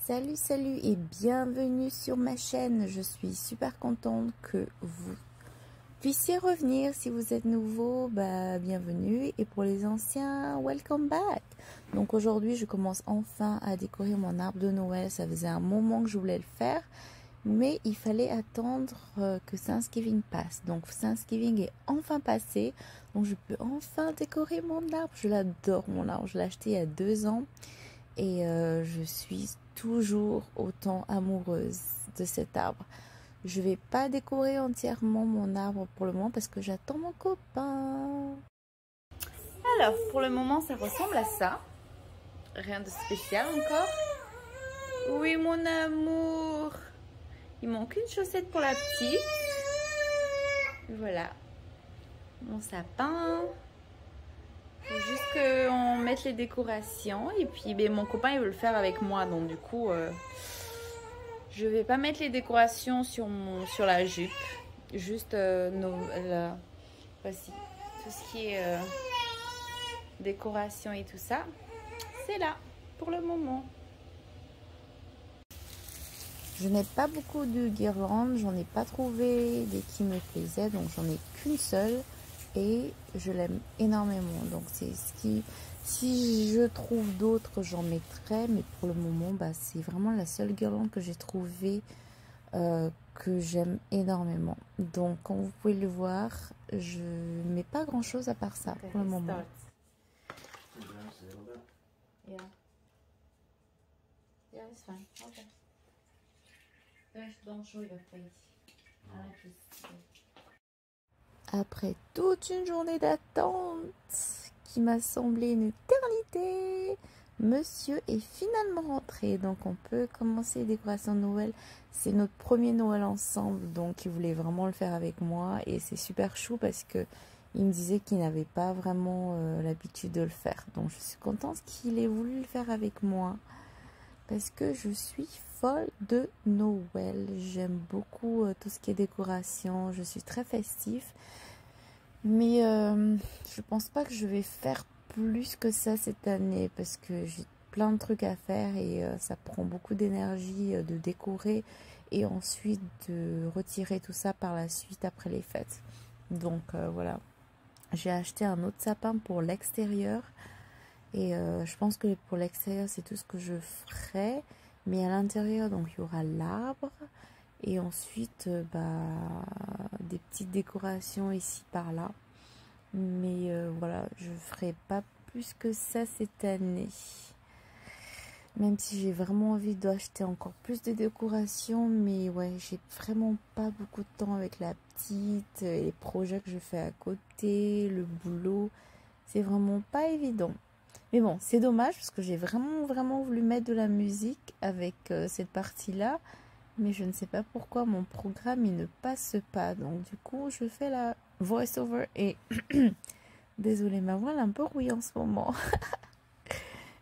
Salut, salut et bienvenue sur ma chaîne. Je suis super contente que vous puissiez revenir. Si vous êtes nouveau, bienvenue. Et pour les anciens, welcome back. Donc aujourd'hui, je commence enfin à décorer mon arbre de Noël. Ça faisait un moment que je voulais le faire, mais il fallait attendre que Thanksgiving passe. Donc Thanksgiving est enfin passé. Donc je peux enfin décorer mon arbre. Je l'adore, mon arbre. Je l'ai acheté il y a 2 ans. Et je suis toujours autant amoureuse de cet arbre. Je vais pas décorer entièrement mon arbre pour le moment parce que j'attends mon copain. Alors, pour le moment, ça ressemble à ça. Rien de spécial encore. Oui, mon amour. Il manque une chaussette pour la petite. Voilà. Mon sapin. Il faut juste qu'on mette les décorations. Et puis, mon copain, il veut le faire avec moi. Donc, du coup... je vais pas mettre les décorations sur la jupe, juste voici tout ce qui est décoration et tout ça, c'est là pour le moment. Je n'ai pas beaucoup de guirlandes, j'en ai pas trouvé des qui me plaisaient, donc j'en ai qu'une seule et je l'aime énormément. Donc c'est ce qui, si je trouve d'autres, j'en mettrai, mais pour le moment, c'est vraiment la seule guirlande que j'ai trouvée que j'aime énormément. Donc comme vous pouvez le voir, je mets pas grand chose à part ça pour le moment. Yeah, it's fine. Okay. Don't show your face. Après toute une journée d'attente qui m'a semblé une éternité, monsieur est finalement rentré. Donc on peut commencer les décorations de Noël. C'est notre premier Noël ensemble, donc il voulait vraiment le faire avec moi. Et c'est super chou parce que il me disait qu'il n'avait pas vraiment l'habitude de le faire. Donc je suis contente qu'il ait voulu le faire avec moi. Parce que je suis folle de Noël. J'aime beaucoup tout ce qui est décoration. Je suis très festif. Mais je pense pas que je vais faire plus que ça cette année. Parce que j'ai plein de trucs à faire. Et ça prend beaucoup d'énergie de décorer. Et ensuite de retirer tout ça par la suite après les fêtes. Donc voilà. J'ai acheté un autre sapin pour l'extérieur. Et je pense que pour l'extérieur, c'est tout ce que je ferai. Mais à l'intérieur, donc il y aura l'arbre. Et ensuite, des petites décorations ici par là. Mais voilà, je ferai pas plus que ça cette année. Même si j'ai vraiment envie d'acheter encore plus de décorations. Mais ouais, j'ai vraiment pas beaucoup de temps avec la petite. Et les projets que je fais à côté, le boulot. C'est vraiment pas évident. Mais bon, c'est dommage parce que j'ai vraiment voulu mettre de la musique avec cette partie-là. Mais je ne sais pas pourquoi mon programme, il ne passe pas. Donc du coup, je fais la voice-over et... Désolée, ma voix est un peu rouillée en ce moment.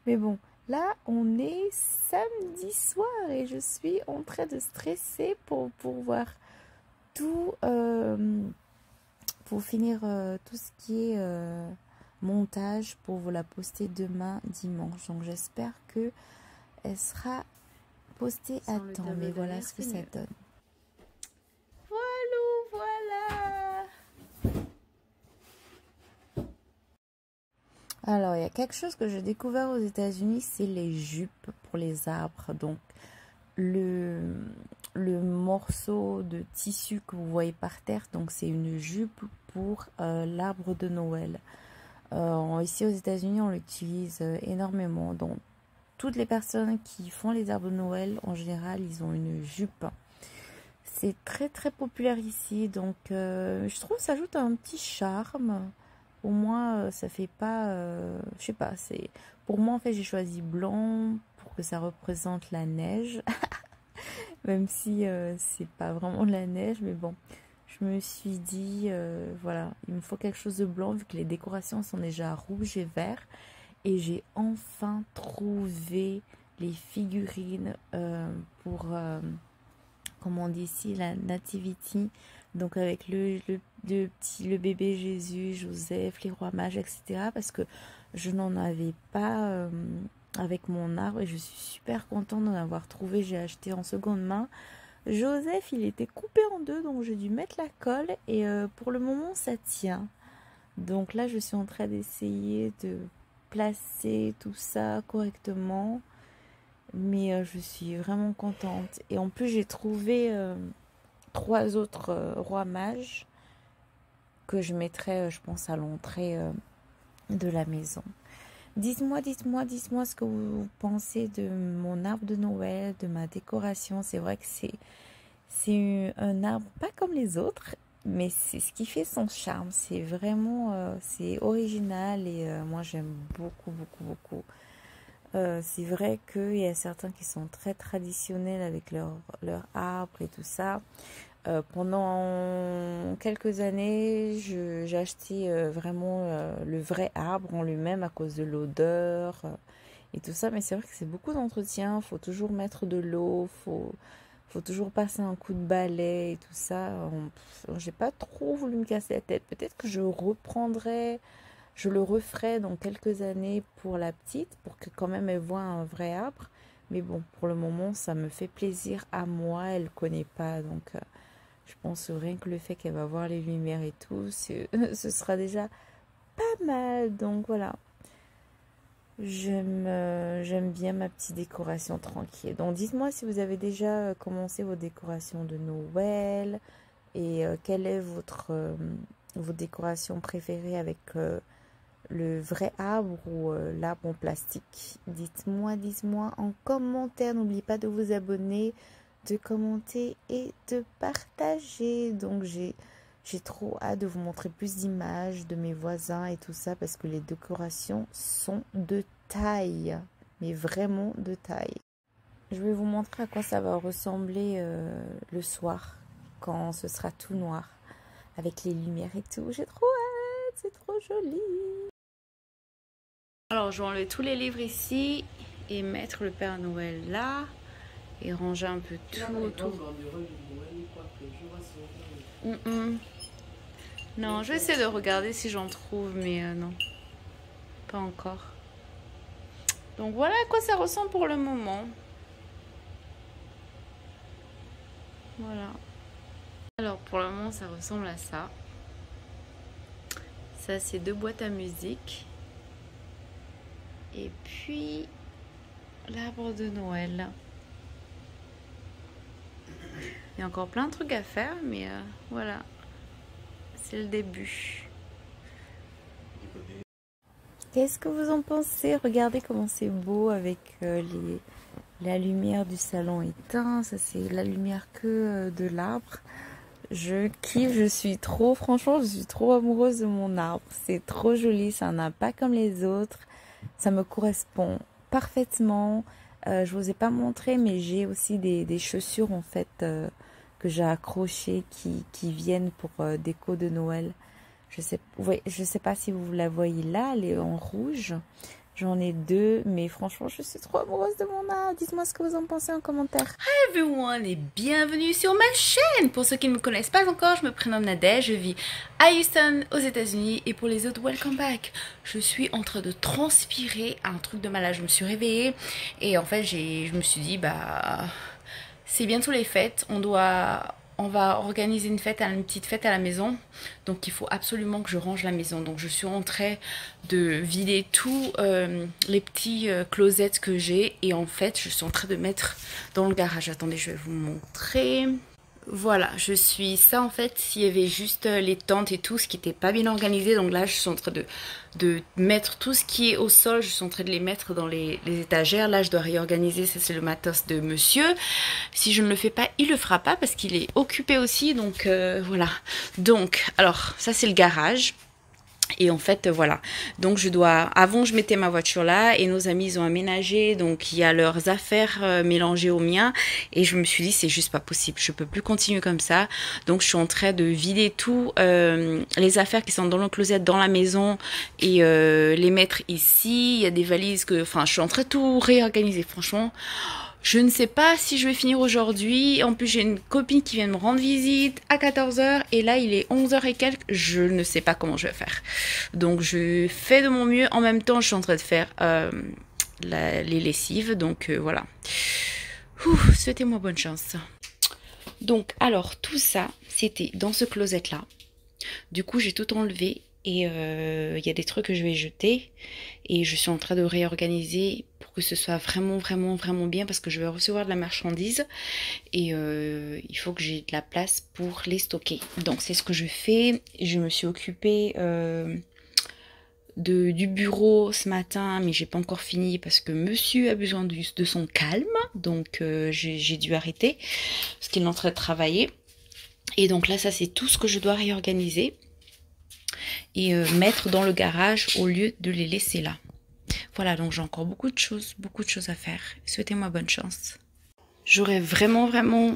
Mais bon, là, on est samedi soir et je suis en train de stresser pour voir tout... pour finir tout ce qui est... montage pour vous la poster demain dimanche. Donc j'espère que elle sera postée à temps. Mais voilà ce que ça donne. Voilà. Alors il y a quelque chose que j'ai découvert aux États-Unis, c'est les jupes pour les arbres. Donc le morceau de tissu que vous voyez par terre, donc c'est une jupe pour l'arbre de Noël. Ici aux États-Unis, on l'utilise énormément. Donc, toutes les personnes qui font les arbres de Noël, en général, ils ont une jupe. C'est très populaire ici. Donc, je trouve que ça ajoute un petit charme. Au moins, ça fait pas... je sais pas, c'est... Pour moi, en fait, j'ai choisi blanc pour que ça représente la neige. Même si c'est pas vraiment de la neige, mais bon... Je me suis dit, voilà, il me faut quelque chose de blanc vu que les décorations sont déjà rouges et verts. Et j'ai enfin trouvé les figurines pour, comme on dit ici, la nativity. Donc avec le bébé Jésus, Joseph, les rois mages, etc. Parce que je n'en avais pas avec mon arbre et je suis super contente d'en avoir trouvé. J'ai acheté en seconde main. Joseph, il était coupé en deux, donc j'ai dû mettre la colle et pour le moment ça tient. Donc là je suis en train d'essayer de placer tout ça correctement, mais je suis vraiment contente. Et en plus j'ai trouvé 3 autres rois mages que je mettrai, je pense, à l'entrée de la maison. Dites-moi ce que vous pensez de mon arbre de Noël, de ma décoration. C'est vrai que c'est un arbre pas comme les autres, mais c'est ce qui fait son charme. C'est vraiment, c'est original et moi j'aime beaucoup. C'est vrai qu'il y a certains qui sont très traditionnels avec leur arbre et tout ça. Pendant quelques années, j'ai acheté vraiment le vrai arbre en lui-même à cause de l'odeur et tout ça. Mais c'est vrai que c'est beaucoup d'entretien. Faut toujours mettre de l'eau, faut toujours passer un coup de balai et tout ça. J'ai pas trop voulu me casser la tête. Peut-être que je le referai dans quelques années pour la petite, pour que quand même elle voit un vrai arbre. Mais bon, pour le moment, ça me fait plaisir à moi. Elle connaît pas, donc je pense rien que le fait qu'elle va voir les lumières et tout, ce sera déjà pas mal. Donc voilà, j'aime bien ma petite décoration tranquille. Donc dites-moi si vous avez déjà commencé vos décorations de Noël et quelle est vos décorations préférées avec le vrai arbre ou l'arbre en plastique. Dites-moi en commentaire. N'oubliez pas de vous abonner, de commenter et de partager. Donc j'ai trop hâte de vous montrer plus d'images de mes voisins et tout ça parce que les décorations sont de taille, mais vraiment de taille. Je vais vous montrer à quoi ça va ressembler le soir quand ce sera tout noir avec les lumières et tout. J'ai trop hâte, c'est trop joli. Alors je vais enlever tous les livres ici et mettre le Père Noël là. Et ranger un peu tout autour. Non, je vais essayer de regarder si j'en trouve, mais non, pas encore. Donc voilà à quoi ça ressemble pour le moment. Voilà. Alors pour le moment, ça ressemble à ça. Ça, c'est 2 boîtes à musique. Et puis l'arbre de Noël. Il y a encore plein de trucs à faire, mais voilà, c'est le début. Qu'est-ce que vous en pensez? Regardez comment c'est beau avec la lumière du salon éteinte. Ça, c'est la lumière que de l'arbre. Je kiffe, franchement, je suis trop amoureuse de mon arbre. C'est trop joli, ça n'a pas comme les autres. Ça me correspond parfaitement. Je vous ai pas montré, mais j'ai aussi des chaussures en fait que j'ai accrochées qui viennent pour déco de Noël. Je sais pas si vous la voyez là, elle est en rouge. J'en ai 2, mais franchement, je suis trop amoureuse de mon arbre. Dites-moi ce que vous en pensez en commentaire. Hi everyone et bienvenue sur ma chaîne. Pour ceux qui ne me connaissent pas encore, je me prénomme Nadège, je vis à Houston aux États-Unis et pour les autres, welcome back. Je suis en train de transpirer un truc de malade. Je me suis réveillée et en fait, je me suis dit c'est bientôt les fêtes. On va organiser une petite fête à la maison. Donc il faut absolument que je range la maison. Donc je suis en train de vider tous les petits closets que j'ai. Et en fait, je suis en train de mettre dans le garage. Attendez, je vais vous montrer. Voilà, je suis ça en fait, il y avait juste les tentes et tout, ce qui n'était pas bien organisé. Donc là, je suis en train de mettre tout ce qui est au sol, je suis en train de les mettre dans les étagères. Là, je dois réorganiser, ça c'est le matos de monsieur. Si je ne le fais pas, il le fera pas parce qu'il est occupé aussi. Donc voilà. Donc, alors, ça c'est le garage. Et en fait, voilà. Donc, avant, je mettais ma voiture là et nos amis, ils ont aménagé. Donc, il y a leurs affaires mélangées aux miens. Et je me suis dit, c'est juste pas possible. Je peux plus continuer comme ça. Donc, je suis en train de vider tout les affaires qui sont dans le closet, dans la maison et les mettre ici. Il y a des valises je suis en train de tout réorganiser. Franchement, je ne sais pas si je vais finir aujourd'hui. En plus, j'ai une copine qui vient me rendre visite à 14 h. Et là, il est 11 h et quelques. Je ne sais pas comment je vais faire. Donc, je fais de mon mieux. En même temps, je suis en train de faire les lessives. Donc voilà. Souhaitez-moi bonne chance. Donc alors tout ça, c'était dans ce closet là. Du coup j'ai tout enlevé et il y a des trucs que je vais jeter et je suis en train de réorganiser pour que ce soit vraiment bien parce que je vais recevoir de la marchandise et il faut que j'ai de la place pour les stocker. Donc c'est ce que je fais. Je me suis occupée du bureau ce matin, mais j'ai pas encore fini parce que monsieur a besoin de son calme, donc j'ai dû arrêter parce qu'il est en train de travailler. Et donc là ça c'est tout ce que je dois réorganiser et mettre dans le garage au lieu de les laisser là. Voilà, donc j'ai encore beaucoup de choses à faire. Souhaitez-moi bonne chance. J'aurais vraiment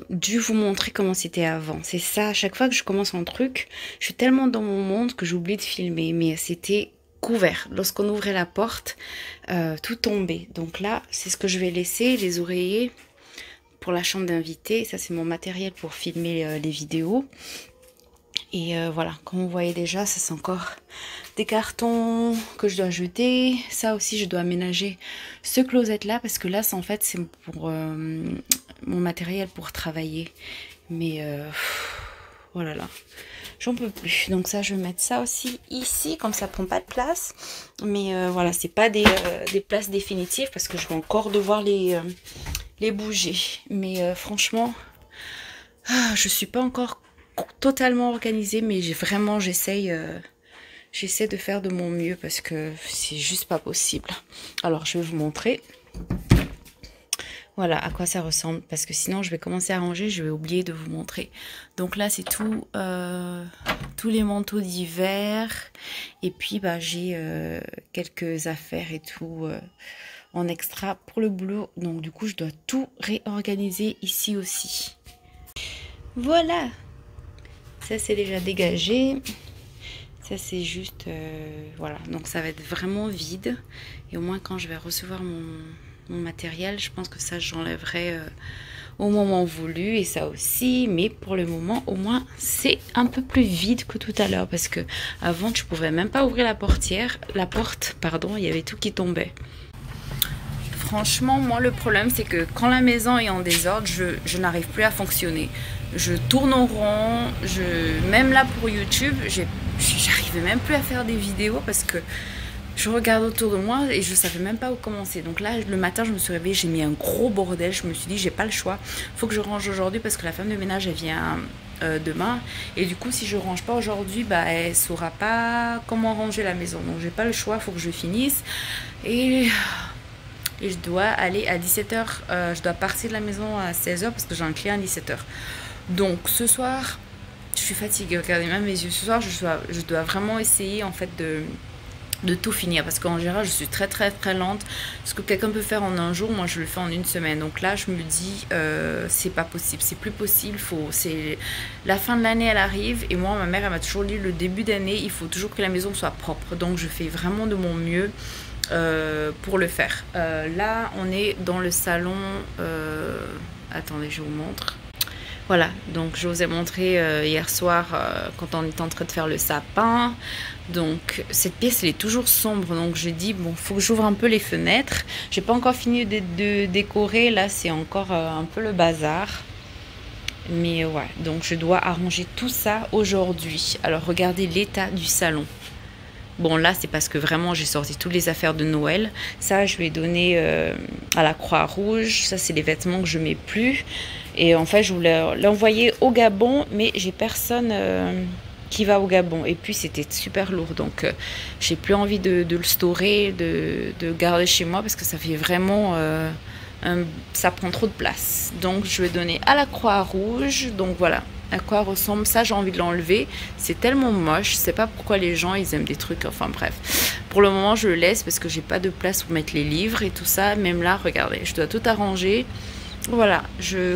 dû vous montrer comment c'était avant. C'est ça, à chaque fois que je commence un truc, je suis tellement dans mon monde que j'oublie de filmer, mais c'était couvert. Lorsqu'on ouvrait la porte, tout tombait. Donc là, c'est ce que je vais laisser, les oreillers pour la chambre d'invité. Ça, c'est mon matériel pour filmer les vidéos. Et voilà, comme vous voyez déjà, ça c'est encore des cartons que je dois jeter. Ça aussi, je dois aménager ce closet là parce que là, en fait, c'est pour mon matériel pour travailler. Mais oh là là, j'en peux plus. Donc ça, je vais mettre ça aussi ici, comme ça prend pas de place. Mais voilà, c'est pas des places définitives parce que je vais encore devoir les bouger. Mais franchement, je suis pas encore totalement organisée, mais j'essaye de faire de mon mieux parce que c'est juste pas possible. Alors je vais vous montrer voilà à quoi ça ressemble parce que sinon je vais commencer à ranger, je vais oublier de vous montrer. Donc là c'est tout tous les manteaux d'hiver et puis bah j'ai quelques affaires et tout en extra pour le boulot, donc du coup je dois tout réorganiser ici aussi. Voilà, ça c'est déjà dégagé, ça c'est juste voilà, donc ça va être vraiment vide et au moins quand je vais recevoir mon matériel, je pense que ça j'enlèverai au moment voulu et ça aussi, mais pour le moment au moins c'est un peu plus vide que tout à l'heure parce que avant je pouvais même pas ouvrir la porte, il y avait tout qui tombait. Franchement, moi, le problème, c'est que quand la maison est en désordre, je n'arrive plus à fonctionner. Je tourne en rond, même là pour YouTube, j'arrivais même plus à faire des vidéos parce que je regarde autour de moi et je savais même pas où commencer. Donc là, le matin, je me suis réveillée, j'ai mis un gros bordel. Je me suis dit, j'ai pas le choix. Faut que je range aujourd'hui parce que la femme de ménage, elle vient demain. Et du coup, si je range pas aujourd'hui, bah, elle saura pas comment ranger la maison. Donc, j'ai pas le choix. Faut que je finisse. Et je dois aller à 17 h. Je dois partir de la maison à 16 h parce que j'ai un client à 17 h. Donc, ce soir, je suis fatiguée. Regardez même mes yeux. Ce soir, je dois vraiment essayer en fait de tout finir parce qu'en général je suis très lente. Ce que quelqu'un peut faire en un jour, moi je le fais en une semaine. Donc là je me dis c'est pas possible, c'est plus possible, c'est la fin de l'année, elle arrive et moi ma mère elle m'a toujours dit le début d'année il faut toujours que la maison soit propre, donc je fais vraiment de mon mieux pour le faire. Là on est dans le salon, attendez je vous montre. Voilà, donc je vous ai montré hier soir quand on est en train de faire le sapin. Donc cette pièce elle est toujours sombre, donc je dis bon faut que j'ouvre un peu les fenêtres. J'ai pas encore fini de décorer, là c'est encore un peu le bazar. Mais ouais, donc je dois arranger tout ça aujourd'hui. Alors regardez l'état du salon. Bon là c'est parce que vraiment j'ai sorti toutes les affaires de Noël. Ça je vais donner à la Croix-Rouge. Ça c'est les vêtements que je mets plus. Et en fait je voulais l'envoyer au Gabon, mais j'ai personne qui va au Gabon. Et puis c'était super lourd, donc j'ai plus envie de le storer, de garder chez moi parce que ça fait vraiment ça prend trop de place. Donc je vais donner à la Croix-Rouge. Donc voilà à quoi ressemble ça, j'ai envie de l'enlever, c'est tellement moche, je sais pas pourquoi les gens ils aiment des trucs, enfin bref, pour le moment je le laisse parce que j'ai pas de place pour mettre les livres et tout ça. Même là regardez, je dois tout arranger. Voilà,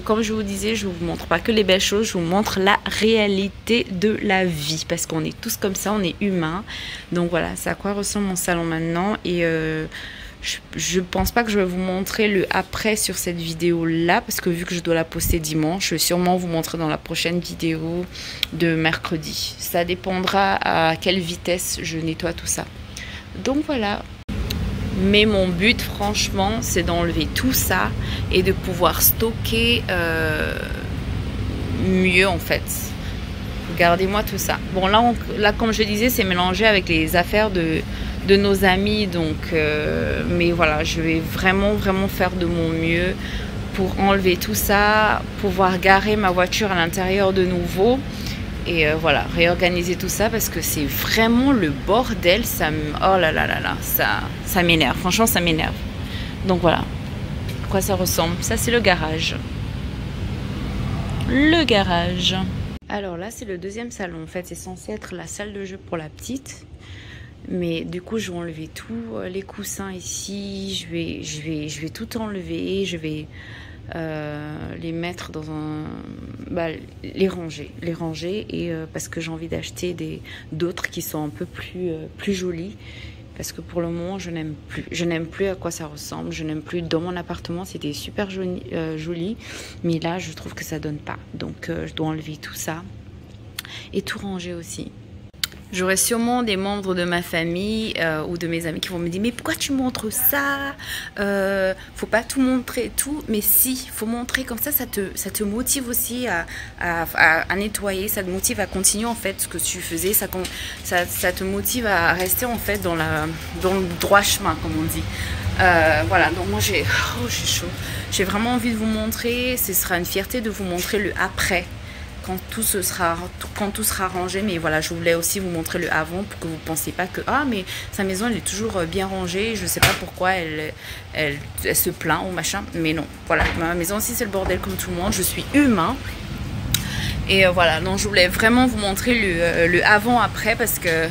comme je vous disais, je vous montre pas que les belles choses, je vous montre la réalité de la vie parce qu'on est tous comme ça, on est humains. Donc voilà, c'est à quoi ressemble mon salon maintenant. Et je pense pas que je vais vous montrer le après sur cette vidéo là parce que vu que je dois la poster dimanche, je vais sûrement vous montrer dans la prochaine vidéo de mercredi. Ça dépendra à quelle vitesse je nettoie tout ça. Donc voilà. Mais mon but, franchement, c'est d'enlever tout ça et de pouvoir stocker mieux, en fait. Regardez-moi tout ça. Bon, là, comme je disais, c'est mélangé avec les affaires de nos amis. Donc, mais voilà, je vais vraiment faire de mon mieux pour enlever tout ça, pouvoir garer ma voiture à l'intérieur de nouveau. Et voilà, réorganiser tout ça parce que c'est vraiment le bordel. Oh là là là là, ça m'énerve. Franchement, ça m'énerve. Donc voilà, à quoi ça ressemble. Ça, c'est le garage. Le garage. Alors là, c'est le deuxième salon. En fait, c'est censé être la salle de jeu pour la petite. Mais du coup, je vais enlever tous les coussins ici. Je vais tout enlever. Je vais les mettre dans un... Bah, les ranger. Et parce que j'ai envie d'acheter d'autres qui sont un peu plus jolies. Parce que pour le moment, je n'aime plus à quoi ça ressemble. Je n'aime plus dans mon appartement. C'était super joli. Mais là, je trouve que ça donne pas. Donc, je dois enlever tout ça. Et tout ranger aussi. J'aurai sûrement des membres de ma famille ou de mes amis qui vont me dire mais pourquoi tu montres ça, faut pas tout montrer et tout. Mais si, faut montrer comme ça te motive aussi à nettoyer, ça te motive à continuer en fait ce que tu faisais, ça te motive à rester en fait dans le droit chemin comme on dit. Voilà, donc moi j'ai chaud, j'ai vraiment envie de vous montrer, ce sera une fierté de vous montrer le après. Quand tout sera rangé, mais voilà, je voulais aussi vous montrer le avant pour que vous ne pensiez pas que ah mais sa maison elle est toujours bien rangée, je sais pas pourquoi elle se plaint ou machin, mais non, voilà, ma maison aussi c'est le bordel comme tout le monde, je suis humain. Et voilà, donc je voulais vraiment vous montrer le avant-après parce que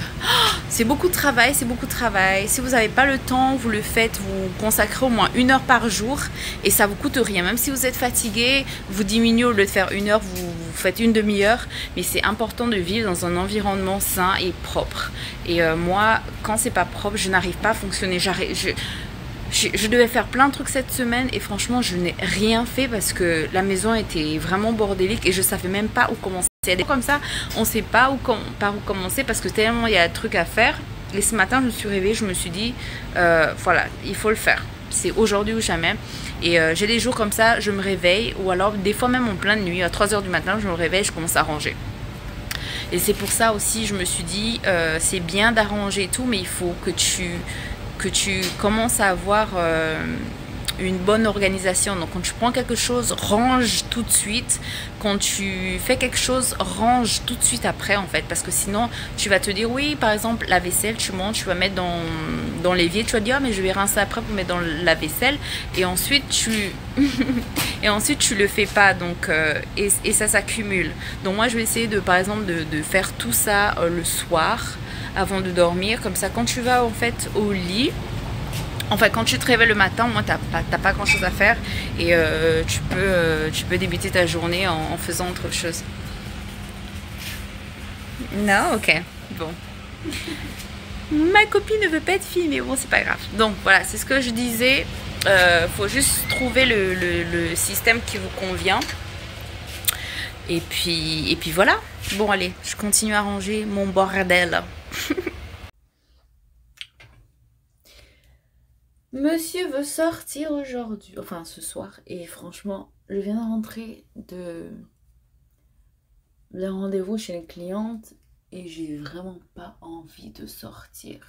c'est beaucoup de travail, Si vous n'avez pas le temps, vous le faites, vous consacrez au moins 1 heure par jour et ça vous coûte rien. Même si vous êtes fatigué, vous diminuez au lieu de faire 1 heure, vous faites une demi-heure. Mais c'est important de vivre dans un environnement sain et propre. Et moi, quand c'est pas propre, je n'arrive pas à fonctionner. Je devais faire plein de trucs cette semaine et franchement je n'ai rien fait parce que la maison était vraiment bordélique et je savais même pas où commencer. Comme ça, on ne sait pas par où commencer parce que tellement il y a de trucs à faire. Et ce matin je me suis réveillée, je me suis dit voilà, il faut le faire. C'est aujourd'hui ou jamais. Et j'ai des jours comme ça, je me réveille ou alors des fois même en pleine nuit, à 3 h du matin, je me réveille, je commence à ranger. Et c'est pour ça aussi, je me suis dit, c'est bien d'arranger et tout, mais il faut que tu commences à avoir une bonne organisation. Donc quand tu prends quelque chose, range tout de suite. Quand tu fais quelque chose, range tout de suite après en fait. Parce que sinon, tu vas te dire, oui, par exemple, la vaisselle, tu montes, tu vas mettre dans l'évier. Tu vas dire, ah, mais je vais rincer après pour mettre dans la vaisselle. Et ensuite, et ensuite, tu le fais pas. Donc, et ça s'accumule. Donc moi, je vais essayer par exemple, de faire tout ça le soir avant de dormir. Comme ça, quand tu vas en fait au lit, enfin quand tu te réveilles le matin, moi t'as pas grand chose à faire et tu peux débuter ta journée en faisant autre chose. Non, ok, bon. Ma copine ne veut pas être filmée, bon c'est pas grave. Donc voilà, c'est ce que je disais, faut juste trouver le système qui vous convient. Et puis voilà. Bon allez, je continue à ranger mon bordel. Monsieur veut sortir aujourd'hui, enfin ce soir, et franchement, je viens de rentrer le rendez-vous chez les clientes et j'ai vraiment pas envie de sortir.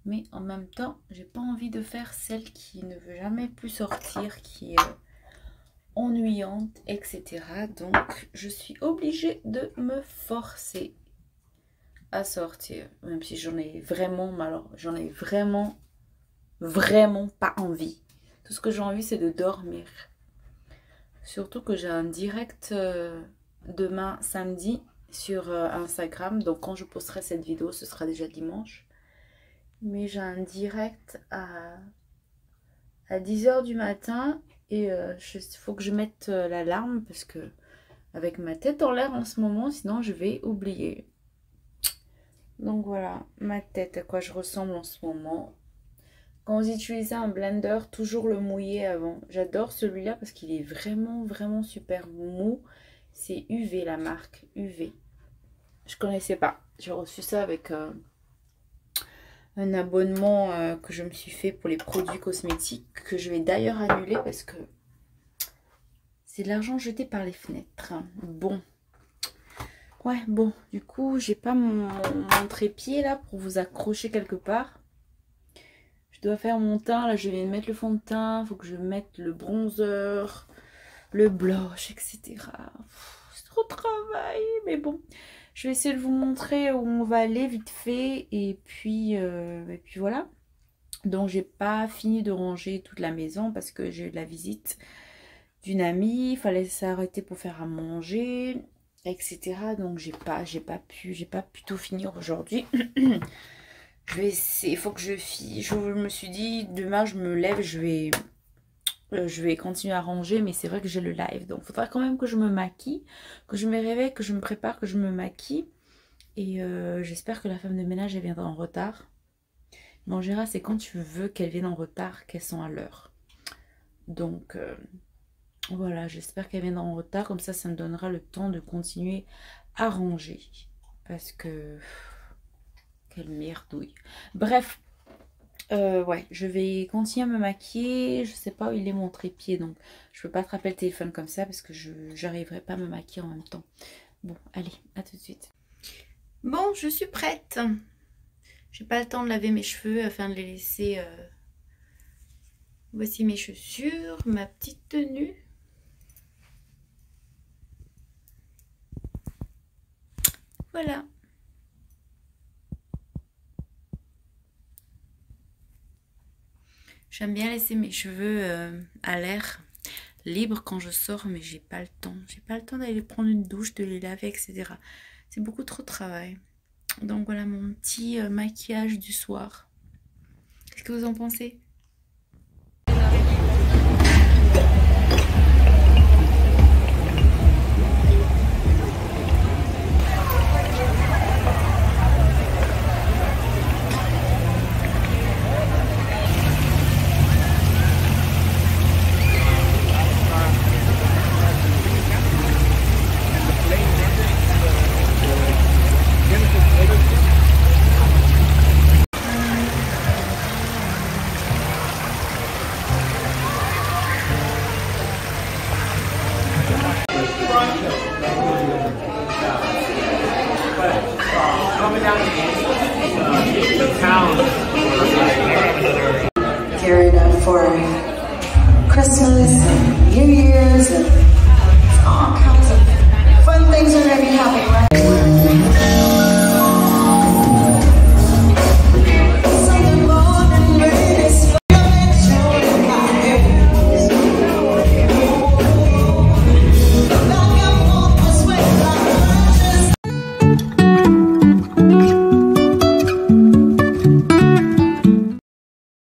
Mais en même temps, j'ai pas envie de faire celle qui ne veut jamais plus sortir, qui est ennuyante, etc. Donc, je suis obligée de me forcer à sortir, même si j'en ai vraiment, alors j'en ai vraiment pas envie. Tout ce que j'ai envie c'est de dormir. Surtout que j'ai un direct demain samedi sur Instagram. Donc quand je posterai cette vidéo ce sera déjà dimanche. Mais j'ai un direct à 10 h du matin. Et il faut que je mette l'alarme parce que avec ma tête en l'air en ce moment, sinon je vais oublier. Donc voilà, ma tête, à quoi je ressemble en ce moment. Quand vous utilisez un blender, toujours le mouiller avant. J'adore celui-là parce qu'il est vraiment super mou. C'est UV, la marque UV. Je connaissais pas. J'ai reçu ça avec un abonnement que je me suis fait pour les produits cosmétiques, que je vais d'ailleurs annuler parce que c'est de l'argent jeté par les fenêtres. Bon. Ouais, bon, du coup, j'ai pas mon trépied là pour vous accrocher quelque part. Je dois faire mon teint, là je vais mettre le fond de teint, faut que je mette le bronzer, le blush, etc. C'est trop de travail, mais bon. Je vais essayer de vous montrer où on va aller vite fait et puis voilà. Donc j'ai pas fini de ranger toute la maison parce que j'ai eu la visite d'une amie, il fallait s'arrêter pour faire à manger, etc. Donc j'ai pas pu tout finir aujourd'hui. Je vais essayer, il faut que je me suis dit demain je me lève, je vais continuer à ranger, mais c'est vrai que j'ai le live, donc il faudra quand même que je me maquille, que je me réveille, que je me prépare, que je me maquille. Et j'espère que la femme de ménage elle viendra en retard. Mais en général, c'est quand tu veux qu'elle vienne en retard qu'elles sont à l'heure. Donc voilà, j'espère qu'elle viendra en retard, comme ça me donnera le temps de continuer à ranger. Parce que quelle merdouille. Bref. Ouais, je vais continuer à me maquiller. Je sais pas où il est mon trépied, donc je peux pas attraper le téléphone comme ça parce que je n'arriverai pas à me maquiller en même temps. Bon, allez, à tout de suite. Bon, je suis prête. J'ai pas le temps de laver mes cheveux afin de les laisser. Voici mes chaussures, ma petite tenue. Voilà. J'aime bien laisser mes cheveux à l'air libre quand je sors, mais j'ai pas le temps. J'ai pas le temps d'aller prendre une douche, de les laver, etc. C'est beaucoup trop de travail. Donc voilà mon petit maquillage du soir. Qu'est-ce que vous en pensez ? Gearing up for Christmas and New Year's and